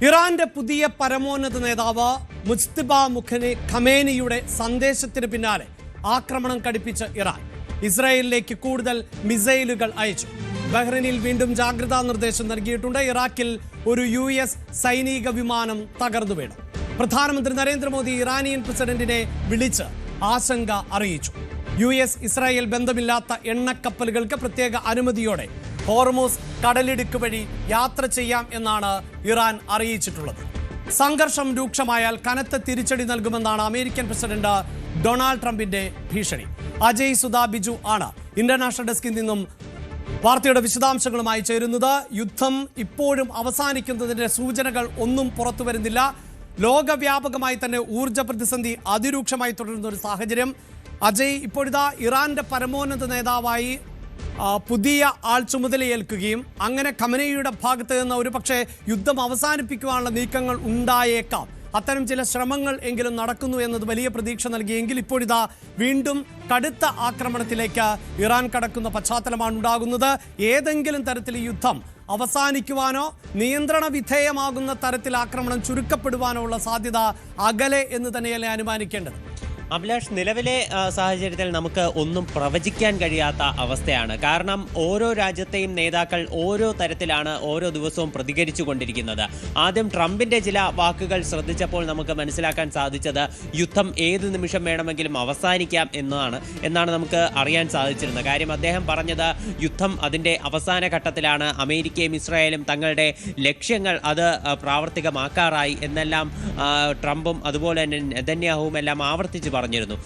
ഇറാന്റെ പുതിയ പരമോന്നത നേതാവ് മുജ്തബ ഖമേനിയുടെ സന്ദേശത്തിന് പിന്നാലെ ആക്രമണം കടുപ്പിച്ച് ഇറാൻ ഇസ്രായേലിലേക്ക് കൂടുതൽ മിസൈലുകൾ അയച്ചു. ബഹ്റൈനിൽ വീണ്ടും ജാഗ്രതാ നിർദ്ദേശം നൽകിയിട്ടുണ്ട്. ഇറാഖിൽ ഒരു US സൈനിക വിമാനം തകർന്നു വീണു. പ്രധാനമന്ത്രി നരേന്ദ്രമോദി ഇറാനിയൻ പ്രസിഡന്റിനെ വിളിച്ച് ആശങ്ക അറിയിച്ചു. US ഇസ്രായേൽ ബന്ധമില്ലാത്ത എണ്ണക്കപ്പലുകൾക്ക് പ്രത്യേക അനുമതിയോടെ ഹോർമൂസ് കടലിടുക്ക് വഴി യാത്ര ചെയ്യാം എന്നാണ് ഇറാൻ അറിയിച്ചിട്ടുള്ളത്. സംഘർഷം രൂക്ഷമായാൽ കനത്ത തിരിച്ചടി നൽകുമെന്നാണ് അമേരിക്കൻ പ്രസിഡന്റ് ഡൊണാൾഡ് ട്രംപിന്റെ ഭീഷണി. അജയ് സുധാ ബിജു ആണ് ഇന്റർനാഷണൽ ഡെസ്കിൽ നിന്നും വാർത്തയുടെ വിശദാംശങ്ങളുമായി ചേരുന്നത്. യുദ്ധം ഇപ്പോഴും അവസാനിക്കുന്നതിന്റെ സൂചനകൾ ഒന്നും പുറത്തു വരുന്നില്ല. ലോകവ്യാപകമായി തന്നെ ഊർജ്ജ പ്രതിസന്ധി അതിരൂക്ഷമായി തുടരുന്ന ഒരു സാഹചര്യം. അജയ്, ഇപ്പോഴിതാ ഇറാന്റെ പരമോന്നത നേതാവായി പുതിയ ആൾ ചുമതലയേൽക്കുകയും അങ്ങനെ ഖമേനിയുടെ ഭാഗത്ത് നിന്ന് ഒരു പക്ഷേ യുദ്ധം അവസാനിപ്പിക്കുവാനുള്ള നീക്കങ്ങൾ ഉണ്ടായേക്കാം. അത്തരം ചില ശ്രമങ്ങൾ എങ്കിലും നടക്കുന്നു എന്നത് വലിയ പ്രതീക്ഷ നൽകിയെങ്കിൽ ഇപ്പോഴിതാ വീണ്ടും കടുത്ത ആക്രമണത്തിലേക്ക് ഇറാൻ കടക്കുന്ന പശ്ചാത്തലമാണ് ഉണ്ടാകുന്നത്. ഏതെങ്കിലും തരത്തിൽ ഈ യുദ്ധം അവസാനിക്കുവാനോ നിയന്ത്രണ വിധേയമാകുന്ന തരത്തിൽ ആക്രമണം ചുരുക്കപ്പെടുവാനോ ഉള്ള സാധ്യത അകലെ എന്ന് തന്നെയല്ലേ അനുമാനിക്കേണ്ടത്? അഭിലാഷ്, നിലവിലെ സാഹചര്യത്തിൽ നമുക്ക് ഒന്നും പ്രവചിക്കാൻ കഴിയാത്ത അവസ്ഥയാണ്. കാരണം ഓരോ രാജ്യത്തെയും നേതാക്കൾ ഓരോ തരത്തിലാണ് ഓരോ ദിവസവും പ്രതികരിച്ചു കൊണ്ടിരിക്കുന്നത്. ആദ്യം ട്രംപിന്റെ ചില വാക്കുകൾ ശ്രദ്ധിച്ചപ്പോൾ നമുക്ക് മനസ്സിലാക്കാൻ സാധിച്ചത് യുദ്ധം ഏത് നിമിഷം വേണമെങ്കിലും അവസാനിക്കാം എന്നാണ് നമുക്ക് അറിയാൻ സാധിച്ചിരുന്നത്. കാര്യം അദ്ദേഹം പറഞ്ഞത് യുദ്ധം അതിൻ്റെ അവസാന ഘട്ടത്തിലാണ്, അമേരിക്കയും ഇസ്രായേലും തങ്ങളുടെ ലക്ഷ്യങ്ങൾ അത് പ്രാവർത്തികമാക്കാറായി എന്നെല്ലാം ട്രംപും അതുപോലെ തന്നെ നെതന്യാഹുവും എല്ലാം ആവർത്തിച്ച് പറഞ്ഞിരുന്നു.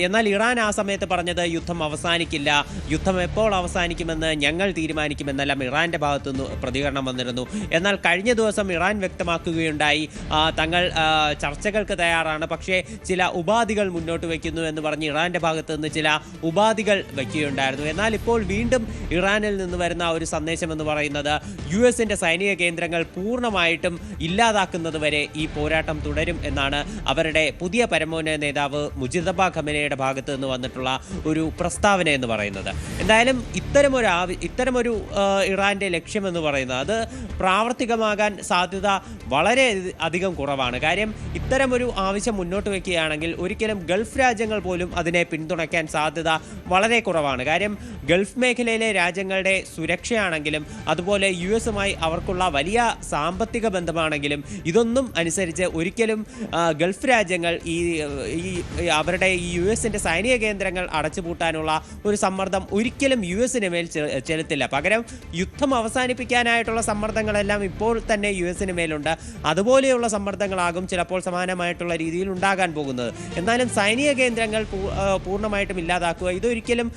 എന്നാൽ ഇറാൻ ആ സമയത്ത് പറഞ്ഞത് യുദ്ധം അവസാനിക്കില്ല, യുദ്ധം എപ്പോൾ അവസാനിക്കുമെന്ന് ഞങ്ങൾ തീരുമാനിക്കുമെന്നെല്ലാം ഇറാന്റെ ഭാഗത്തുനിന്ന് പ്രതികരണം വന്നിരുന്നു. എന്നാൽ കഴിഞ്ഞ ദിവസം ഇറാൻ വ്യക്തമാക്കുകയുണ്ടായി, തങ്ങൾ ചർച്ചകൾക്ക് തയ്യാറാണ്, പക്ഷേ ചില ഉപാധികൾ മുന്നോട്ട് വയ്ക്കുന്നു എന്ന് പറഞ്ഞ് ഇറാന്റെ ഭാഗത്തു നിന്ന് ചില ഉപാധികൾ വയ്ക്കുകയുണ്ടായിരുന്നു. എന്നാൽ ഇപ്പോൾ വീണ്ടും ഇറാനിൽ നിന്ന് വരുന്ന ഒരു സന്ദേശം എന്ന് പറയുന്നത് US-ന്റെ സൈനിക കേന്ദ്രങ്ങൾ പൂർണ്ണമായിട്ടും ഇല്ലാതാക്കുന്നത് വരെ ഈ പോരാട്ടം തുടരും എന്നാണ് അവരുടെ പുതിയ പരമോന്നത നേതാവ് മുജ്തബ ഖമേനിയുടെ ഭാഗത്ത് നിന്ന് വന്നിട്ടുള്ള ഒരു പ്രസ്താവന എന്ന് പറയുന്നത്. എന്തായാലും ഇത്തരമൊരു ഇറാന്റെ ലക്ഷ്യം എന്ന് പറയുന്നത് അത് പ്രാവർത്തികമാകാൻ സാധ്യത വളരെ അധികം കുറവാണ്. കാര്യം ഇത്തരമൊരു ആവശ്യം മുന്നോട്ട് വയ്ക്കുകയാണെങ്കിൽ ഒരിക്കലും ഗൾഫ് രാജ്യങ്ങൾ പോലും അതിനെ പിന്തുണയ്ക്കാൻ സാധ്യത വളരെ കുറവാണ്. കാര്യം ഗൾഫ് മേഖലയിലെ രാജ്യങ്ങളുടെ സുരക്ഷയാണെങ്കിലും അതുപോലെ US-മായി അവർക്കുള്ള വലിയ സാമ്പത്തിക ബന്ധമാണെങ്കിലും ഇതൊന്നും അനുസരിച്ച് ഒരിക്കലും ഗൾഫ് രാജ്യങ്ങൾ ഈ അവരുടെ ഈ US-ന്റെ സൈനിക കേന്ദ്രങ്ങൾ അടച്ചുപൂട്ടാനുള്ള ഒരു സമ്മർദ്ദം ഒരിക്കലും US-ന് മേൽ ചെലുത്തില്ല. പകരം യുദ്ധം അവസാനിപ്പിക്കാനായിട്ടുള്ള സമ്മർദ്ദങ്ങളെല്ലാം ഇപ്പോൾ തന്നെ US-ന് മേലുണ്ട്. അതുപോലെയുള്ള സമ്മർദ്ദങ്ങളാകും ചിലപ്പോൾ സമാനമായിട്ടുള്ള രീതിയിൽ ഉണ്ടാകാൻ പോകുന്നത്. എന്നാലും സൈനിക കേന്ദ്രങ്ങൾ പൂർണ്ണമായിട്ടും ഇല്ലാതാക്കുക ഇതൊരിക്കലും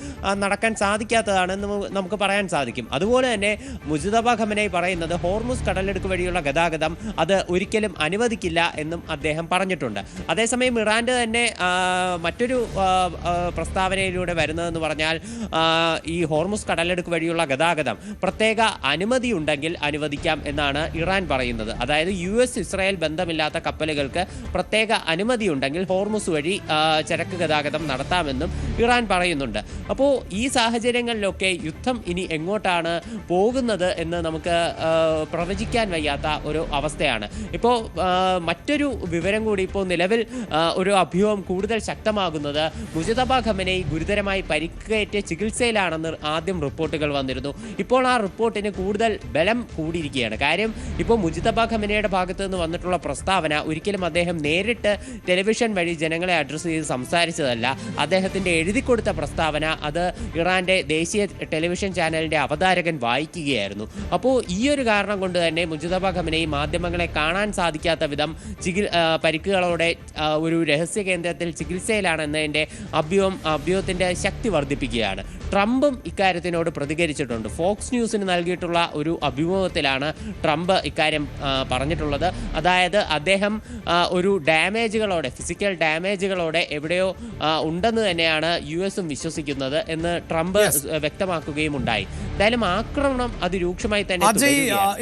നടക്കാൻ സാധിക്കാത്തതാണെന്ന് നമുക്ക് പറയാൻ സാധിക്കും. അതുപോലെ തന്നെ മുജ്തബ ഖമേനി പറയുന്നത് ഹോർമൂസ് കടലെടുക്ക് വഴിയുള്ള ഗതാഗതം അത് ഒരിക്കലും അനുവദിക്കില്ല എന്നും അദ്ദേഹം പറഞ്ഞിട്ടുണ്ട്. അതേസമയം ഇറാന്റെ തന്നെ മറ്റൊരു പ്രസ്താവനയിലൂടെ വരുന്നതെന്ന് പറഞ്ഞാൽ ഈ ഹോർമൂസ് കടലെടുക്ക് വഴിയുള്ള ഗതാഗതം പ്രത്യേക അനുമതി ഉണ്ടെങ്കിൽ അനുവദിക്കാം എന്നാണ് ഇറാൻ പറയുന്നത്. അതായത് US ഇസ്രായേൽ ബന്ധമില്ലാത്ത കപ്പലുകൾക്ക് പ്രത്യേക അനുമതി ഉണ്ടെങ്കിൽ ഹോർമൂസ് വഴി ചരക്ക് ഗതാഗതം നടത്താമെന്നും ഇറാൻ പറയുന്നുണ്ട്. അപ്പോൾ ഈ സാഹചര്യങ്ങളിലൊക്കെ യുദ്ധം ഇനി എങ്ങോട്ടാണ് പോകുന്നത് എന്ന് നമുക്ക് പ്രവചിക്കാൻ വയ്യാത്ത ഒരു അവസ്ഥയാണ്. ഇപ്പോൾ മറ്റൊരു വിവരം കൂടി ഇപ്പോൾ നിലവിൽ ഒരു അഭ്യൂഹം കൂടുതൽ ശക്തമാകുന്നത് മുജ്തബ ഖമേനി ഗുരുതരമായി പരിക്കേറ്റ് ചികിത്സയിലാണെന്ന് ആദ്യം റിപ്പോർട്ടുകൾ വന്നിരുന്നു. ഇപ്പോൾ ആ റിപ്പോർട്ടിന് കൂടുതൽ ബലം കൂടിയിരിക്കുകയാണ്. കാര്യം ഇപ്പോൾ മുജ്തബ ഖമേനിയുടെ ഭാഗത്ത് നിന്ന് വന്നിട്ടുള്ള പ്രസ്താവന ഒരിക്കലും അദ്ദേഹം നേരിട്ട് ടെലിവിഷൻ വഴി ജനങ്ങളെ അഡ്രസ്സ് ചെയ്ത് സംസാരിച്ചതല്ല. അദ്ദേഹത്തിൻ്റെ എഴുതി കൊടുത്ത പ്രസ്താവന അത് ഇറാന്റെ ദേശീയ ടെലിവിഷൻ ചാനലിൻ്റെ അവതാരകൻ വായിക്കുകയായിരുന്നു. അപ്പോൾ ഈ ഒരു കാരണം കൊണ്ട് തന്നെ മുജ്തബ ഖമേനി മാധ്യമങ്ങളെ കാണാൻ സാധിക്കാത്ത വിധം പരിക്കുകളോടെ ഒരു രഹസ്യ കേന്ദ്രത്തിൽ ചികിത്സയിലാണെന്നതിൻ്റെ അഭ്യൂഹത്തിൻ്റെ ശക്തി വർദ്ധിപ്പിക്കുകയാണ്. ട്രംപും ഇക്കാര്യത്തിനോട് പ്രതികരിച്ചിട്ടുണ്ട്. ഫോക്സ് ന്യൂസിന് നൽകിയിട്ടുള്ള ഒരു അഭിമുഖത്തിലാണ് ട്രംപ് ഇക്കാര്യം പറഞ്ഞിട്ടുള്ളത്. അതായത് അദ്ദേഹം ഒരു ഡാമേജുകളോടെ ഫിസിക്കൽ ഡാമേജുകളോടെ എവിടെയോ ഉണ്ടെന്ന് തന്നെയാണ് US-ഉം വിശ്വസിക്കുന്നത് എന്ന് ട്രംപ് വ്യക്തമാക്കുകയും ഉണ്ടായി. എന്തായാലും ആക്രമണം അതിരൂക്ഷമായി തന്നെ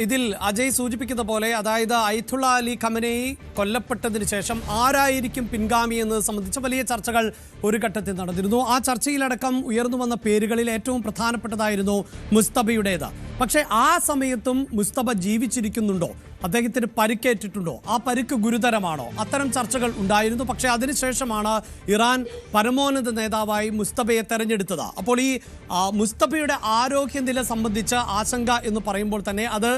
ഇതിൽ അജയ് സൂചിപ്പിക്കുന്ന പോലെ അതായത് അയത്തുള്ള അലി ഖമേനി കൊല്ലപ്പെട്ടതിന് ശേഷം ആരായിരിക്കും പിൻഗാമി എന്നത് സംബന്ധിച്ച വലിയ ചർച്ചകൾ ഒരു ഘട്ടത്തിൽ നടന്നിരുന്നു. ആ ചർച്ചയിലടക്കം ഉയർന്നു വന്ന പേരുകളിൽ ഏറ്റവും പ്രധാനപ്പെട്ടതായിരുന്നു മുസ്തബയുടേത്. പക്ഷേ ആ സമയത്തും മുസ്തബ ജീവിച്ചിരിക്കുന്നുണ്ടോ? അദ്ദേഹത്തിന് പരിക്കേറ്റിട്ടുണ്ടോ, ആ പരിക്ക് ഗുരുതരമാണോ? അത്തരം ചർച്ചകൾ ഉണ്ടായിരുന്നു. പക്ഷേ അതിനുശേഷമാണ് ഇറാൻ പരമോന്നത നേതാവായി മുസ്തഫയെ തെരഞ്ഞെടുത്തത്. അപ്പോൾ ഈ മുസ്തഫയുടെ ആരോഗ്യനില സംബന്ധിച്ച് ആശങ്ക എന്ന് പറയുമ്പോൾ തന്നെ അത്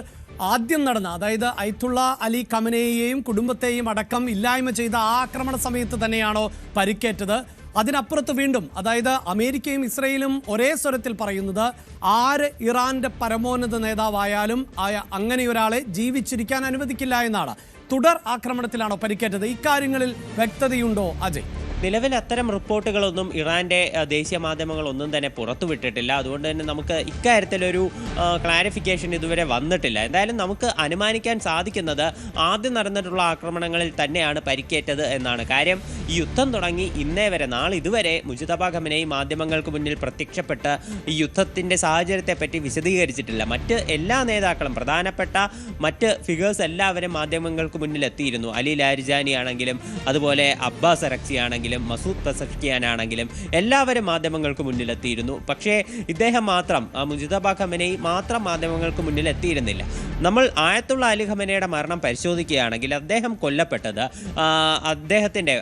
ആദ്യം നടന്ന, അതായത് അയത്തുള്ള അലി ഖമനേയെയും കുടുംബത്തെയും അടക്കം ഇല്ലായ്മ ചെയ്ത ആ ആക്രമണ സമയത്ത് തന്നെയാണോ പരിക്കേറ്റത്? അതിനപ്പുറത്ത് വീണ്ടും, അതായത് അമേരിക്കയും ഇസ്രയേലും ഒരേ സ്വരത്തിൽ പറയുന്നത് ആര് ഇറാന്റെ പരമോന്നത നേതാവായാലും അങ്ങനെയൊരാളെ ജീവിച്ചിരിക്കാൻ അനുവദിക്കില്ല എന്നാണ്. തുടർ ആക്രമണത്തിലാണോ പരിക്കേറ്റത്? ഇക്കാര്യങ്ങളിൽ വ്യക്തതയുണ്ടോ അജയ്? നിലവിൽ അത്തരം റിപ്പോർട്ടുകളൊന്നും ഇറാന്റെ ദേശീയ മാധ്യമങ്ങളൊന്നും തന്നെ പുറത്തുവിട്ടിട്ടില്ല. അതുകൊണ്ട് തന്നെ നമുക്ക് ഇക്കാര്യത്തിലൊരു ക്ലാരിഫിക്കേഷൻ ഇതുവരെ വന്നിട്ടില്ല. എന്തായാലും നമുക്ക് അനുമാനിക്കാൻ സാധിക്കുന്നത് ആദ്യം നടന്നിട്ടുള്ള ആക്രമണങ്ങളിൽ തന്നെയാണ് പരിക്കേറ്റത് എന്നാണ്. കാര്യം ഈ യുദ്ധം തുടങ്ങി ഇന്നേ വരെ ഇതുവരെ മുജ്തബ ഖമനേയി മാധ്യമങ്ങൾക്ക് മുന്നിൽ പ്രത്യക്ഷപ്പെട്ട് ഈ യുദ്ധത്തിന്റെ സാഹചര്യത്തെപ്പറ്റി വിശദീകരിച്ചിട്ടില്ല. മറ്റ് എല്ലാ നേതാക്കളും, പ്രധാനപ്പെട്ട മറ്റ് ഫിഗേഴ്സ് എല്ലാവരും മാധ്യമങ്ങൾക്ക് മുന്നിൽ എത്തിയിരുന്നു. അലി ലാരിജാനി ആണെങ്കിലും അതുപോലെ അബ്ബാസ് അരക്സി ആണെങ്കിലും മസൂദ് പെസഷ്കിയാൻ ആണെങ്കിലും എല്ലാവരും മാധ്യമങ്ങൾക്ക് മുന്നിലെത്തിയിരുന്നു. പക്ഷേ ഇദ്ദേഹം മാത്രം, മുജ്തബ ഖമനേയി മാത്രം മാധ്യമങ്ങൾക്ക് മുന്നിൽ എത്തിയിരുന്നില്ല. നമ്മൾ ആയത്തുള്ള അലി ഖമനയുടെ മരണം പരിശോധിക്കുകയാണെങ്കിൽ അദ്ദേഹം കൊല്ലപ്പെട്ടത് അദ്ദേഹത്തിൻ്റെ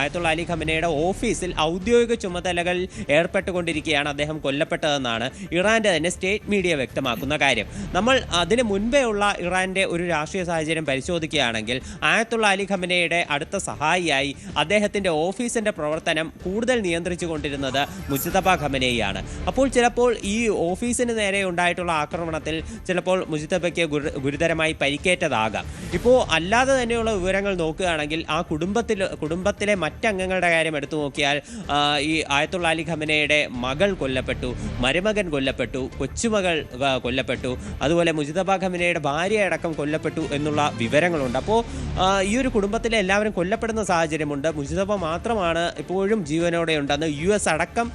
ആയത്തുള്ള അലി ഖമനയുടെ ഓഫീസിൽ ഔദ്യോഗിക ചുമതലകൾ ഏർപ്പെട്ടുകൊണ്ടിരിക്കുകയാണ് അദ്ദേഹം കൊല്ലപ്പെട്ടതെന്നാണ് ഇറാൻ്റെ തന്നെ സ്റ്റേറ്റ് മീഡിയ വ്യക്തമാക്കുന്ന കാര്യം. നമ്മൾ അതിന് മുൻപേ ഉള്ള ഇറാൻ്റെ ഒരു രാഷ്ട്രീയ സാഹചര്യം പരിശോധിക്കുകയാണെങ്കിൽ ആയത്തുള്ള അലി ഖമനയുടെ അടുത്ത സഹായിയായി അദ്ദേഹത്തിൻ്റെ ഓഫീസിൻ്റെ പ്രവർത്തനം കൂടുതൽ നിയന്ത്രിച്ചു കൊണ്ടിരുന്നത് മുജ്തബ ഖമനേയിയാണ്. അപ്പോൾ ചിലപ്പോൾ ഈ ഓഫീസിന് നേരെ ഉണ്ടായിട്ടുള്ള ആക്രമണത്തിൽ ചിലപ്പോൾ മുജ്തബയ്ക്ക് ഗുരുതരമായി പരിക്കേറ്റതാകാം. ഇപ്പോൾ അല്ലാതെ തന്നെയുള്ള വിവരങ്ങൾ നോക്കുകയാണെങ്കിൽ ആ കുടുംബത്തിലെ മറ്റംഗങ്ങളുടെ കാര്യം എടുത്തു നോക്കിയാൽ ഈ ആയത്തുള്ള അലി ഖമനയുടെ മകൾ കൊല്ലപ്പെട്ടു, മരുമകൻ കൊല്ലപ്പെട്ടു, കൊച്ചുമകൾ കൊല്ലപ്പെട്ടു, അതുപോലെ മുജ്തബ ഖമനയുടെ ഭാര്യയടക്കം കൊല്ലപ്പെട്ടു എന്നുള്ള വിവരങ്ങളുണ്ട്. അപ്പോൾ ഈ ഒരു കുടുംബത്തിലെ എല്ലാവരും കൊല്ലപ്പെടുന്ന സാഹചര്യമുണ്ട്. മുജ്തബ മാത്രമാണ് ഇപ്പോഴും ജീവനോടെ ഉണ്ടെന്ന് US അടക്കം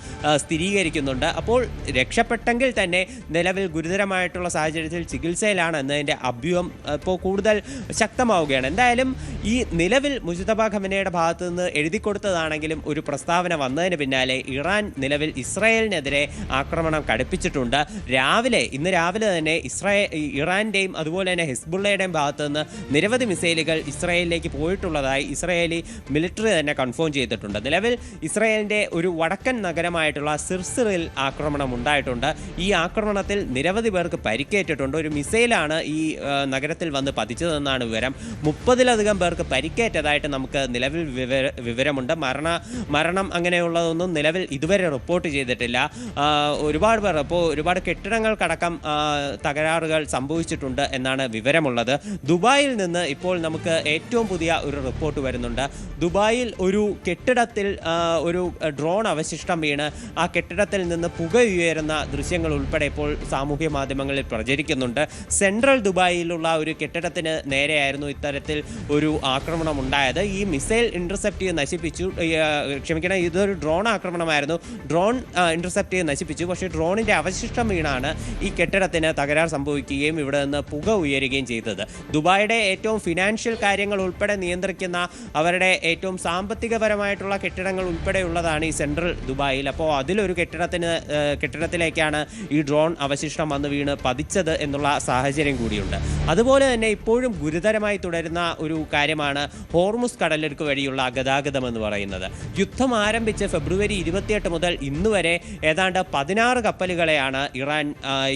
സ്ഥിരീകരിക്കുന്നുണ്ട്. അപ്പോൾ രക്ഷപ്പെട്ടെങ്കിൽ തന്നെ നിലവിൽ ഗുരുതരമായിട്ടുള്ള സാഹചര്യത്തിൽ ചികിത്സയിലാണ് എന്നതിൻ്റെ അഭ്യൂഹം ഇപ്പോൾ കൂടുതൽ ശക്തമാവുകയാണ്. എന്തായാലും ഈ നിലവിൽ മുജ്തബ ഖമനയുടെ ഭാഗത്തു നിന്ന് എഴുതി കൊടുത്തതാണെങ്കിലും ഒരു പ്രസ്താവന വന്നതിന് പിന്നാലെ ഇറാൻ നിലവിൽ ഇസ്രായേലിനെതിരെ ആക്രമണം കടുപ്പിച്ചിട്ടുണ്ട്. ഇന്ന് രാവിലെ തന്നെ ഇറാൻ്റെയും അതുപോലെ തന്നെ ഹിസ്ബുള്ളയുടെയും ഭാഗത്തു നിന്ന് നിരവധി മിസൈലുകൾ ഇസ്രായേലിലേക്ക് പോയിട്ടുള്ളതായി ഇസ്രായേലി മിലിറ്ററി തന്നെ കൺഫേം ചെയ്തിട്ടുണ്ട്. നിലവിൽ ഇസ്രായേലിൻ്റെ ഒരു വടക്കൻ നഗരമായിട്ടുള്ള സിർസിറിൽ ആക്രമണം ഉണ്ടായിട്ടുണ്ട്. ഈ ആക്രമണത്തിൽ നിരവധി പേർക്ക് പരിക്കേറ്റിട്ടുണ്ട്. ഒരു മിസൈലാണ് ഈ നഗരത്തിൽ വന്ന് പതിച്ചതെന്നാണ് വിവരം. 30-ലധികം പേർക്ക് പരിക്കേറ്റതായിട്ട് നമുക്ക് നിലവിൽ വിവരമുണ്ട്. മരണം അങ്ങനെയുള്ളതൊന്നും നിലവിൽ ഇതുവരെ റിപ്പോർട്ട് ചെയ്തിട്ടില്ല. ഒരുപാട് പേർ, ഇപ്പോൾ ഒരുപാട് കെട്ടിടങ്ങൾക്കടക്കം തകരാറുകൾ സംഭവിച്ചിട്ടുണ്ട് എന്നാണ് വിവരമുള്ളത്. ദുബായിൽ നിന്ന് ഇപ്പോൾ നമുക്ക് ഏറ്റവും പുതിയ ഒരു റിപ്പോർട്ട് വരുന്നുണ്ട്. ദുബായിൽ ഒരു കെട്ടിടത്തിൽ ഒരു ഡ്രോൺ അവശിഷ്ടം വീണ് ആ കെട്ടിടത്തിൽ നിന്ന് പുക ഉയരുന്ന ദൃശ്യങ്ങൾ ഉൾപ്പെടെ ഇപ്പോൾ സാമൂഹ്യ മാധ്യമങ്ങളിൽ പ്രചരിക്കുന്നുണ്ട്. സെൻട്രൽ ദുബായിലുള്ള ഒരു കെട്ടിടത്തിന് നേരെയായിരുന്നു ഇത്തരത്തിൽ ഒരു ആക്രമണം ഉണ്ടായത്. ഈ മിസൈൽ ഇന്റർസെപ്റ്റ് നശിപ്പിച്ചു, ഇതൊരു ഡ്രോൺ ആക്രമണമായിരുന്നു. ഡ്രോൺ ഇന്റർസെപ്റ്റ് നശിപ്പിച്ചു. പക്ഷേ ഡ്രോണിൻ്റെ അവശിഷ്ടം വീണാണ് ഈ കെട്ടിടത്തിന് തകരാർ സംഭവിക്കുകയും ഇവിടെ നിന്ന് പുക ഉയരുകയും ചെയ്തത്. ദുബായിയുടെ ഏറ്റവും ഫിനാൻഷ്യൽ കാര്യങ്ങൾ ഉൾപ്പെടെ നിയന്ത്രിക്കുന്ന, അവരുടെ ഏറ്റവും സാമ്പത്തികപരമായിട്ടുള്ള കെട്ടിടങ്ങൾ ഉൾപ്പെടെയുള്ളതാണ് ഈ സെൻട്രൽ ദുബായിൽ. അപ്പോൾ അതിലൊരു കെട്ടിടത്തിലേക്കാണ് ഈ ഡ്രോൺ അവശിഷ്ടം വന്ന് വീണ് പതിച്ചത് എന്നുള്ള സാഹചര്യം കൂടിയുണ്ട്. അതുപോലെ തന്നെ ഇപ്പോഴും ഗുരുതരമായി തുടരുന്ന ഒരു കാര്യമാണ് ഹോർമുസ് കടലിടുക്ക് വഴിയുള്ള ഗതാഗതം എന്ന് പറയുന്നത്. യുദ്ധം ആരംഭിച്ച് ഫെബ്രുവരി 28 മുതൽ ഇന്നുവരെ ഏതാണ്ട് 16 കപ്പലുകളെയാണ് ഇറാൻ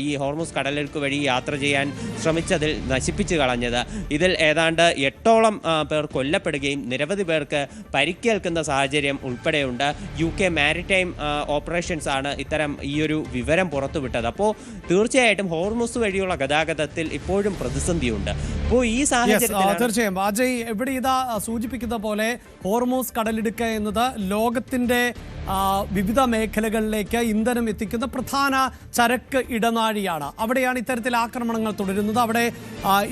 ഈ ഹോർമുസ് കടലിടുക്ക് വഴി യാത്ര ചെയ്യാൻ ശ്രമിച്ചതിൽ നശിപ്പിച്ചു കളഞ്ഞത്. ഇതിൽ ഏതാണ്ട് 8ഓളം പേർ കൊല്ലപ്പെടുകയും നിരവധി പേർക്ക് പരിക്കേൽക്കുന്ന സാഹചര്യം ഉൾപ്പെടെയുണ്ട്. UK മാരിടൈം ഓപ്പറേഷൻസ് ആണ് ഇത്തരം ഈ ഒരു വിവരം പുറത്തുവിട്ടത്. അപ്പോൾ തീർച്ചയായിട്ടും ഹോർമുസ് വഴിയുള്ള ഗതാഗതത്തിൽ ഇപ്പോഴും പ്രതിസന്ധിയുണ്ട്. അപ്പോൾ ഈ സാഹചര്യത്തിൽ തീർച്ചയായും അജയ് എവിടെ ഇതാ സൂചിപ്പിക്കുന്ന പോലെ ഹോർമുസ് കടലിടുക്ക് എന്നത് ലോകത്തിന്റെ വിവിധ മേഖലകളിലേക്ക് ഇന്ധനം എത്തിക്കുന്ന പ്രധാന ചരക്ക് ഇടനാഴിയാണ്. അവിടെയാണ് ഇത്തരത്തിൽ ആക്രമണങ്ങൾ തുടരുന്നത്. അവിടെ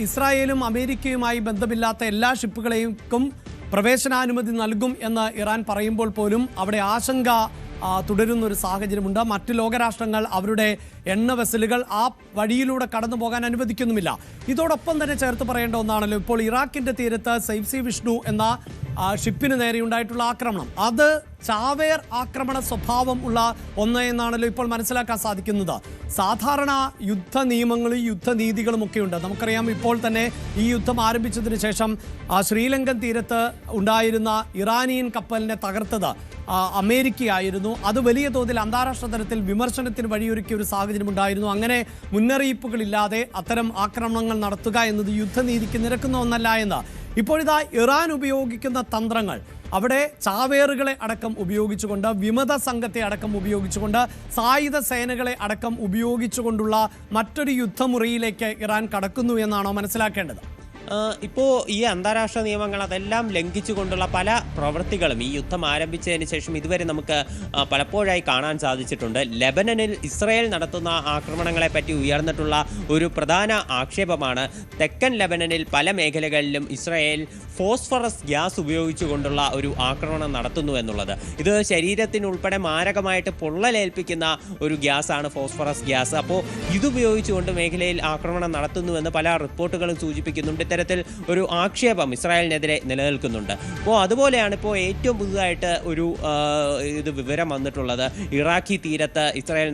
ഇസ്രായേലും അമേരിക്കയുമായി ബന്ധമില്ലാത്ത എല്ലാ ഷിപ്പുകളെയും പ്രവേശനാനുമതി നൽകും എന്ന് ഇറാൻ പറയുമ്പോൾ പോലും അവിടെ ആശങ്ക തുടരുന്ന ഒരു സാഹചര്യമുണ്ട്. മറ്റ് ലോകരാഷ്ട്രങ്ങൾ അവരുടെ എണ്ണ വെസലുകൾ ആ വഴിയിലൂടെ കടന്നു പോകാൻ അനുവദിക്കുന്നുമില്ല. ഇതോടൊപ്പം തന്നെ ചേർത്ത് പറയേണ്ട ഒന്നാണല്ലോ, ഇപ്പോൾ ഇറാഖിന്റെ തീരത്ത് സൈഫ് സി വിഷ്ണു എന്ന ഷിപ്പിന് നേരെയുണ്ടായിട്ടുള്ള ആക്രമണം അത് ചാവേർ ആക്രമണ സ്വഭാവം ഉള്ള ഒന്ന് എന്നാണല്ലോ ഇപ്പോൾ മനസ്സിലാക്കാൻ സാധിക്കുന്നത്. സാധാരണ യുദ്ധ നിയമങ്ങളും യുദ്ധനീതികളും ഒക്കെയുണ്ട്. നമുക്കറിയാം, ഇപ്പോൾ തന്നെ ഈ യുദ്ധം ആരംഭിച്ചതിന് ശേഷം ശ്രീലങ്കൻ തീരത്ത് ഉണ്ടായിരുന്ന ഇറാനിയൻ കപ്പലിനെ തകർത്തത് അമേരിക്കയായിരുന്നു. അത് വലിയ തോതിൽ അന്താരാഷ്ട്ര തലത്തിൽ വിമർശനത്തിന് വഴിയൊരുക്കിയ ഒരു സാഹചര്യം ഉണ്ടായിരുന്നു. അങ്ങനെ മുന്നറിയിപ്പുകളില്ലാതെ അത്തരം ആക്രമണങ്ങൾ നടത്തുക എന്നത് യുദ്ധനീതിക്ക് നിരക്കുന്ന ഒന്നല്ല എന്ന് ഇപ്പോഴിതാ ഇറാൻ ഉപയോഗിക്കുന്ന തന്ത്രങ്ങൾ, അവിടെ ചാവേറുകളെ അടക്കം ഉപയോഗിച്ചുകൊണ്ട്, വിമത സംഘത്തെ അടക്കം ഉപയോഗിച്ചുകൊണ്ട്, സായുധ സേനകളെ അടക്കം ഉപയോഗിച്ചുകൊണ്ടുള്ള മറ്റൊരു യുദ്ധമുറിയിലേക്ക് ഇറാൻ കടക്കുന്നു എന്നാണോ മനസ്സിലാക്കേണ്ടത്? ഇപ്പോൾ ഈ അന്താരാഷ്ട്ര നിയമങ്ങൾ അതെല്ലാം ലംഘിച്ചുകൊണ്ടുള്ള പല പ്രവൃത്തികളും ഈ യുദ്ധം ആരംഭിച്ചതിന് ശേഷം ഇതുവരെ നമുക്ക് പലപ്പോഴായി കാണാൻ സാധിച്ചിട്ടുണ്ട്. ലെബനനിൽ ഇസ്രായേൽ നടത്തുന്ന ആക്രമണങ്ങളെ പറ്റി ഉയർന്നിട്ടുള്ള ഒരു പ്രധാന ആക്ഷേപമാണ് തെക്കൻ ലെബനനിൽ പല മേഖലകളിലും ഇസ്രായേൽ ഫോസ്ഫറസ് ഗ്യാസ് ഉപയോഗിച്ചുകൊണ്ടുള്ള ഒരു ആക്രമണം നടത്തുന്നു എന്നുള്ളത്. ഇത് ശരീരത്തിനുൾപ്പെടെ മാരകമായിട്ട് പൊള്ളലേൽപ്പിക്കുന്ന ഒരു ഗ്യാസാണ് ഫോസ്ഫറസ് ഗ്യാസ്. അപ്പോൾ ഇതുപയോഗിച്ചുകൊണ്ട് മേഖലയിൽ ആക്രമണം നടത്തുന്നുവെന്ന് പല റിപ്പോർട്ടുകളും സൂചിപ്പിക്കുന്നുണ്ട്. ഇത്തരത്തിൽ ഒരു ആക്ഷേപം ഇസ്രായേലിനെതിരെ നിലനിൽക്കുന്നുണ്ട്. അപ്പോൾ അതുപോലെയാണ് ഇപ്പോൾ ഏറ്റവും പുതുതായിട്ട് ഒരു വിവരം വന്നിട്ടുള്ളത്. ഇറാഖി തീരത്ത് ഇസ്രായേൽ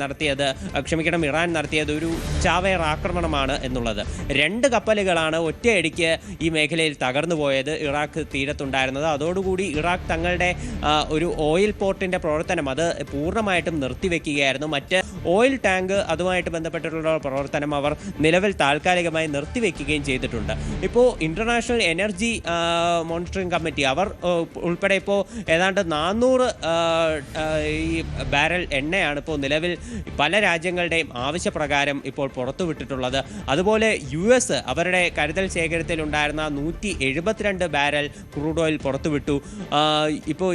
ഇറാൻ നടത്തിയത് ഒരു ചാവേർ ആക്രമണമാണ് എന്നുള്ളത്. 2 കപ്പലുകളാണ് ഒറ്റയടിക്ക് ഈ മേഖലയിൽ തകർന്നു പോയത് ഇറാഖ് തീരത്തുണ്ടായിരുന്നത്. അതോടുകൂടി ഇറാഖ് തങ്ങളുടെ ഒരു ഓയിൽ പോർട്ടിൻ്റെ പ്രവർത്തനം അത് പൂർണ്ണമായിട്ടും നിർത്തിവെക്കുകയായിരുന്നു. മറ്റ് ഓയിൽ ടാങ്ക് അതുമായിട്ട് ബന്ധപ്പെട്ടിട്ടുള്ള പ്രവർത്തനം അവർ നിലവിൽ താൽക്കാലികമായി നിർത്തിവെക്കുകയും ചെയ്തിട്ടുണ്ട്. ഇപ്പോൾ ഇന്റർനാഷണൽ എനർജി മോണിറ്ററിംഗ് കമ്മിറ്റി അവർ ഉൾപ്പെടെ ഇപ്പോൾ ഏതാണ്ട് 400 ഈ ബാരൽ എണ്ണയാണ് ഇപ്പോൾ നിലവിൽ പല രാജ്യങ്ങളുടെയും ആവശ്യപ്രകാരം ഇപ്പോൾ പുറത്തുവിട്ടിട്ടുള്ളത്. അതുപോലെ US അവരുടെ കരുതൽ ശേഖരത്തിൽ ഉണ്ടായിരുന്ന 172 ബാരൽ ക്രൂഡ് ഓയിൽ പുറത്തുവിട്ടു. ഇപ്പോൾ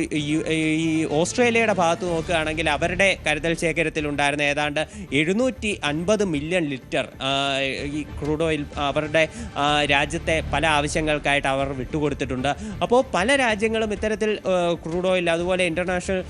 ഈ ഓസ്ട്രേലിയയുടെ ഭാഗത്ത് നോക്കുകയാണെങ്കിൽ അവരുടെ കരുതൽ ശേഖരത്തിൽ ഉണ്ടായിരുന്ന ഏതാണ്ട് 750 മില്യൺ ലിറ്റർ ഈ ക്രൂഡ് ഓയിൽ അവരുടെ രാജ്യത്തെ പല ആവശ്യങ്ങൾക്കായിട്ട് അവർ വിട്ടുകൊടുത്തിട്ടുണ്ട്. അപ്പോൾ പല രാജ്യങ്ങളും ഇത്തരത്തിൽ ക്രൂഡ് ഓയിൽ അതുപോലെ ഇന്റർനാഷണൽ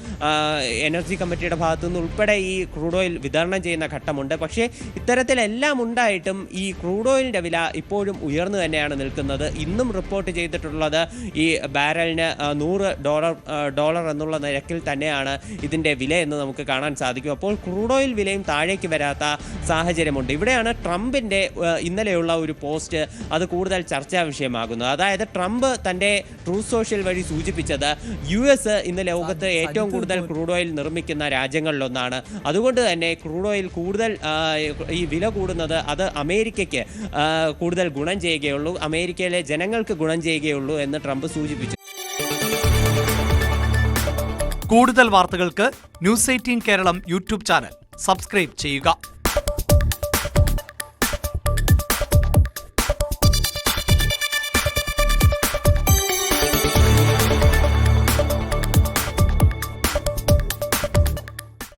എനർജി കമ്മിറ്റിയുടെ ഭാഗത്തുനിന്ന് ഉൾപ്പെടെ ഈ ക്രൂഡ് ഓയിൽ വിതരണം ചെയ്യുന്ന ഘട്ടമുണ്ട്. പക്ഷേ ഇത്തരത്തിലെല്ലാം ഉണ്ടായിട്ടും ഈ ക്രൂഡ് ഓയിലിൻ്റെ വില ഇപ്പോഴും ഉയർന്നു തന്നെയാണ് നിൽക്കുന്നത്. ഇന്നും റിപ്പോർട്ട് ചെയ്തിട്ടുള്ളത് ഈ ബാരലിന് $100 എന്നുള്ള നിരക്കിൽ തന്നെയാണ് ഇതിൻ്റെ വില എന്ന് നമുക്ക് കാണാൻ സാധിക്കും. അപ്പോൾ ക്രൂഡ് ഓയിൽ വിലയും താഴേക്ക് വരാത്ത സാഹചര്യമുണ്ട്. ഇവിടെയാണ് ട്രംപിൻ്റെ ഇന്നലെയുള്ള ഒരു പോസ്റ്റ് അത് കൂടുതൽ ചർച്ചാ വിഷയമാകുന്നത്. അതായത് ട്രംപ് തൻ്റെ ട്രൂത്ത് സോഷ്യൽ വഴി സൂചിപ്പിച്ചത് US ഇന്ന് ലോകത്ത് ഏറ്റവും കൂടുതൽ ക്രൂഡ് ഓയിൽ നിർമ്മിക്കുന്ന രാജ്യങ്ങളിലൊന്നാണ്. അതുകൊണ്ട് തന്നെ ക്രൂഡ് ഓയിൽ കൂടുതൽ ഈ വില കൂടുന്നത് അത് അമേരിക്കയ്ക്ക് കൂടുതൽ ഗുണം ചെയ്യുകയുള്ളൂ, അമേരിക്കയിലെ ജനങ്ങൾക്ക് ഗുണം ചെയ്യുകയുള്ളൂ എന്ന് ട്രംപ് സൂചിപ്പിച്ചു. കൂടുതൽ വാർത്തകൾക്ക് News 18 കേരളം യൂട്യൂബ് ചാനൽ സബ്സ്ക്രൈബ് ചെയ്യുക.